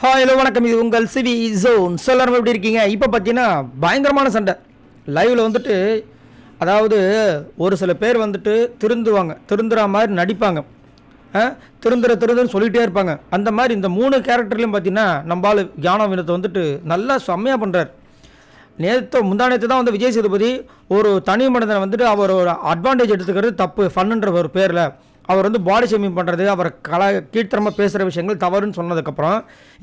Hello வணக்கம், இது உங்கள் சிவி ஜோன். எல்லாரும் எப்படி இருக்கீங்க? இப்போ பார்த்தீங்கன்னா பயங்கரமான சண்டை லைவில் வந்துட்டு. அதாவது ஒரு சில பேர் வந்துட்டு திருந்துற மாதிரி நடிப்பாங்க, திருந்துன்னு சொல்லிகிட்டே இருப்பாங்க. அந்த மாதிரி இந்த 3 கேரக்டர்லையும் பார்த்தீங்கன்னா நம்மளால் ஞான வினத்தை வந்துட்டு நல்லா செம்மையாக பண்ணுறார். முந்தானத்து தான் வந்து விஜய் சேதுபதி ஒரு தனி மனிதனை வந்துட்டு அவர் ஒரு அட்வான்டேஜ் எடுத்துக்கிறது தப்பு, ஃபன்னுன்ற ஒரு பேரில் அவர் வந்து பாடி ஷேமிங் பண்ணுறது, அவர் கீழ்த்தரமாக பேசுகிற விஷயங்கள் தவறுன்னு சொன்னதுக்கப்புறம்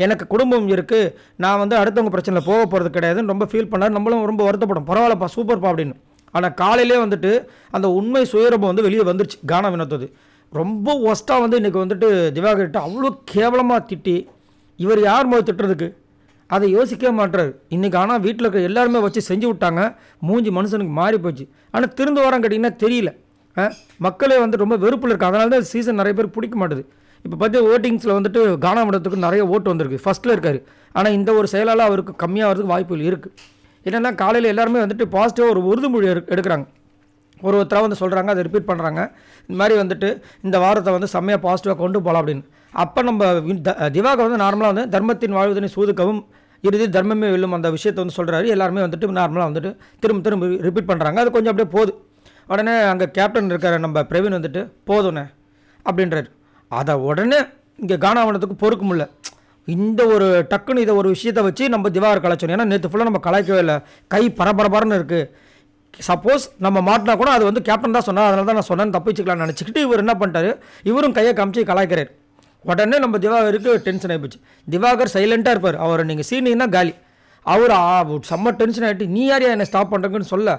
எனக்கு குடும்பம் இருக்குது, நான் வந்து அடுத்தவங்க பிரச்சனையில் போக போகிறது கிடையாதுன்னு ரொம்ப ஃபீல் பண்ணார். நம்மளும் ரொம்ப வருத்தப்படும், பரவாயில்லப்பா சூப்பர்ப்பா அப்படின்னு. ஆனால் காலையிலே வந்துட்டு அந்த உண்மை சுயரூபம் வந்து வெளியே வந்துருச்சு. கானா வினோத்தது ரொம்ப ஒஸ்ட்டாக வந்து இன்றைக்கி வந்துட்டு திவாகர்கிட்ட அவ்வளோ கேவலமாக திட்டி, இவர் யார் போது திட்டுறதுக்கு அதை யோசிக்கவே மாட்டார் இன்றைக்கி. ஆனால் வீட்டில் இருக்க எல்லாருமே வச்சு செஞ்சு விட்டாங்க, மூஞ்சி மனுஷனுக்கு மாறி போச்சு. ஆனால் திருந்து வரான்னு கேட்டிங்கன்னா தெரியல. மக்களே வந்து ரொம்ப வெறுப்பில் இருக்குது. அதனால தான் சீசன் நிறைய பேர் பிடிக்க மாட்டுது. இப்போ பார்த்து ஓட்டிங்ஸில் வந்துட்டு கானா வினத்துக்கு நிறைய ஓட்டு வந்திருக்கு, ஃபஸ்ட்டில் இருக்கார். ஆனால் இந்த ஒரு செயலால் அவருக்கு கம்மியாக வரதுக்கு வாய்ப்புகள் இருக்குது. என்னென்னா காலையில் எல்லாருமே வந்துட்டு பாசிட்டிவாக ஒரு உறுதிமொழி எடுக்கிறாங்க. ஒருத்தராக வந்து சொல்கிறாங்க, அதை ரிப்பீட் பண்ணுறாங்க. இந்த மாதிரி வந்துட்டு இந்த வாரத்தை வந்து செம்மையாக பாசிட்டிவாக கொண்டு போகலாம் அப்படின்னு. அப்போ நம்ம திவாகர் வந்து நார்மலாக வந்து தர்மத்தின் வாழ்வதனை சூதுக்கவும் இறுதி தர்மமே வெல்லும் அந்த விஷயத்தை வந்து சொல்கிறாரு. எல்லாருமே வந்துட்டு நார்மலாக வந்துட்டு திரும்ப ரிப்பீட் பண்ணுறாங்க. அது கொஞ்சம் அப்படியே போகுது. உடனே அங்கே கேப்டன் இருக்கார் நம்ம பிரவீன் வந்துட்டு போதுண்ணே அப்படின்றார். அதை உடனே இங்கே கானா வினத்துக்கு பொறுக்க முடியல. இந்த ஒரு டக்குன்னு இதை ஒரு விஷயத்தை வச்சு நம்ம திவாகர் கலாய்ச்சோம். ஏன்னா நேற்று ஃபுல்லாக நம்ம கலாய்க்கவே இல்லை, கை பரபரன்னு இருக்குது. சப்போஸ் நம்ம மாட்டினா கூட அது வந்து கேப்டன் தான் சொன்னார், அதனால தான் நான் சொன்னேன்னு தப்பிச்சுக்கலாம்னு நினச்சிக்கிட்டு இவர் என்ன பண்ணிட்டாரு, இவரும் கையை காமிச்சு கலாய்க்கிறார். உடனே நம்ம திவாகருக்கு டென்ஷன் ஆகிப்போச்சு. திவாகர் சைலண்ட்டாக இருப்பார், அவர் நீங்கள் சீனிங்கன்னா காலி. அவர் செம்ம டென்ஷன் ஆகிட்டு நீ யாரையா என்னை ஸ்டாப் பண்ணுறதுன்னு சொல்ல,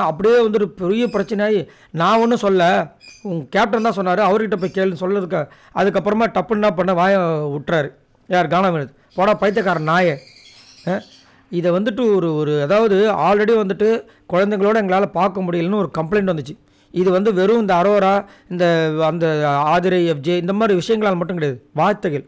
அப்படியே வந்துட்டு பெரிய பிரச்சனையாகி நான் ஒன்றும் சொல்ல, உங்கள் கேப்டன் தான் சொன்னார், அவர்கிட்ட போய் கேளுன்னு சொல்கிறதுக்கு. அதுக்கப்புறமா டப்புன்னா பண்ண வாய விட்டுறாரு யார் கானா வினோத். போடா பைத்தியக்காரன் நாயே. இதை வந்துட்டு ஒரு அதாவது ஆல்ரெடி வந்துட்டு குழந்தைங்களோட எங்களால் பார்க்க முடியலன்னு ஒரு கம்ப்ளைண்ட் வந்துச்சு. இது வந்து வெறும் இந்த அரோரா இந்த அந்த ஆதிரை எஃப்ஜே இந்த மாதிரி விஷயங்களால் மட்டும் கிடையாது, வார்த்தைகள்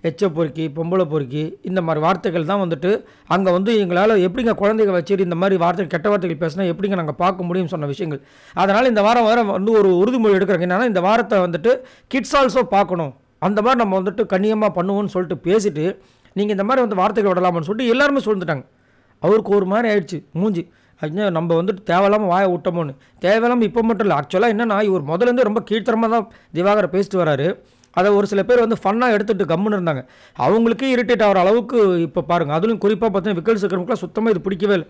எச்ச பொறுக்கி பொம்பளை பொறுக்கி இந்த மாதிரி வார்த்தைகள் தான் வந்துட்டு அங்கே வந்து எங்களால் எப்படிங்க குழந்தைங்க வச்சுட்டு இந்த மாதிரி வார்த்தைகள் கெட்ட வார்த்தைகள் பேசினா எப்படிங்க நாங்கள் பார்க்க முடியும்னு சொன்ன விஷயங்கள். அதனால் இந்த வாரம் வந்து ஒரு உறுதிமொழி எடுக்கிறாங்க. என்னென்னா இந்த வாரத்தை வந்துட்டு கிட்ஸ் ஆல்சோ பார்க்கணும், அந்த மாதிரி நம்ம வந்துட்டு கண்ணியமாக பண்ணுவோம்னு சொல்லிட்டு பேசிட்டு நீங்கள் இந்த மாதிரி வந்து வார்த்தைகள் விடலாமான்னு சொல்லிட்டு எல்லாருமே சொல்லிட்டாங்க. அவருக்கு ஒரு மாதிரி ஆயிடுச்சு மூஞ்சி. அது நம்ம வந்துட்டு தேவையில்லாமல் வாயை விட்டோமோன்னு. தேவையில்லாமல் இப்போ மட்டும் இல்லை, ஆக்சுவலாக என்னென்னா இவர் முதலேருந்து ரொம்ப கீழ்த்தரமாக தான் திவாகரை பேசிட்டு வராரு. அதை ஒரு சில பேர் வந்து ஃபன்னாக எடுத்துகிட்டு கம்முன்னு இருந்தாங்க. அவங்களுக்கே இரிட்டேட் ஆகிற அளவுக்கு இப்போ பாருங்கள். அதுவும் குறிப்பாக பார்த்தீங்கன்னா விக்கல் சக்கரமுக்குலாம் சுத்தமாக இது பிடிக்கவே இல்லை.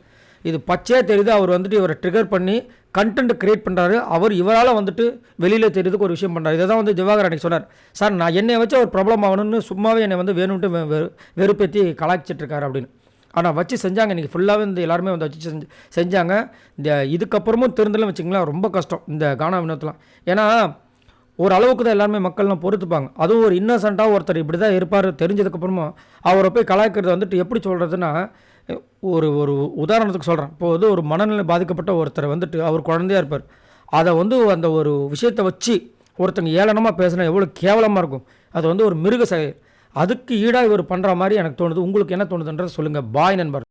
இது பச்சையாக தெரியுது, அவர் வந்துட்டு இவரை ட்ரிகர் பண்ணி கண்டென்ட் க்ரியேட் பண்ணுறாரு. இவரால் வந்துட்டு வெளியில் தெரியுதுக்கு ஒரு விஷயம் பண்ணுறாரு. இதை தான் வந்து திவாகர் அன்றைக்கி சொன்னார், சார் நான் என்னை வச்சு ஒரு ப்ராப்ளம் ஆகணும்னு சும்மாவே என்னை வந்து வேணும்ட்டு வெறுப்பேற்றி கலாய்ச்சிட்ருக்காரு அப்படின்னு. ஆனால் வச்சு செஞ்சாங்க. இன்றைக்கி ஃபுல்லாகவே வந்து எல்லாருமே வந்து வச்சு செஞ்சாங்க. இந்த இதுக்கப்புறமும் திருந்தலாம் வச்சுங்களேன், ரொம்ப கஷ்டம் இந்த கானா வினோத்லாம். ஏன்னா ஒரு அளவுக்கு தான் எல்லாருமே மக்கள்லாம் பொறுத்துப்பாங்க. அதுவும் ஒரு இன்னசென்ட்டாக ஒருத்தர் இப்படி தான் இருப்பார் தெரிஞ்சதுக்கப்புறமா அவரை போய் கலாய்க்கிறது வந்துட்டு எப்படி சொல்கிறதுனா, ஒரு உதாரணத்துக்கு சொல்கிறேன். இப்போ வந்து ஒரு மனநிலை பாதிக்கப்பட்ட ஒருத்தர் வந்துட்டு அவர் குழந்தையாக இருப்பார், அதை வந்து அந்த ஒரு விஷயத்தை வச்சு ஒருத்தங்க ஏளனமாக பேசினா எவ்வளோ கேவலமாக இருக்கும். அது வந்து ஒரு மிருக செயல். அதுக்கு ஈடாக இவர் பண்ணுற மாதிரி எனக்கு தோணுது. உங்களுக்கு என்ன தோணுதுன்றதை சொல்லுங்கள். பாய் நண்பர்.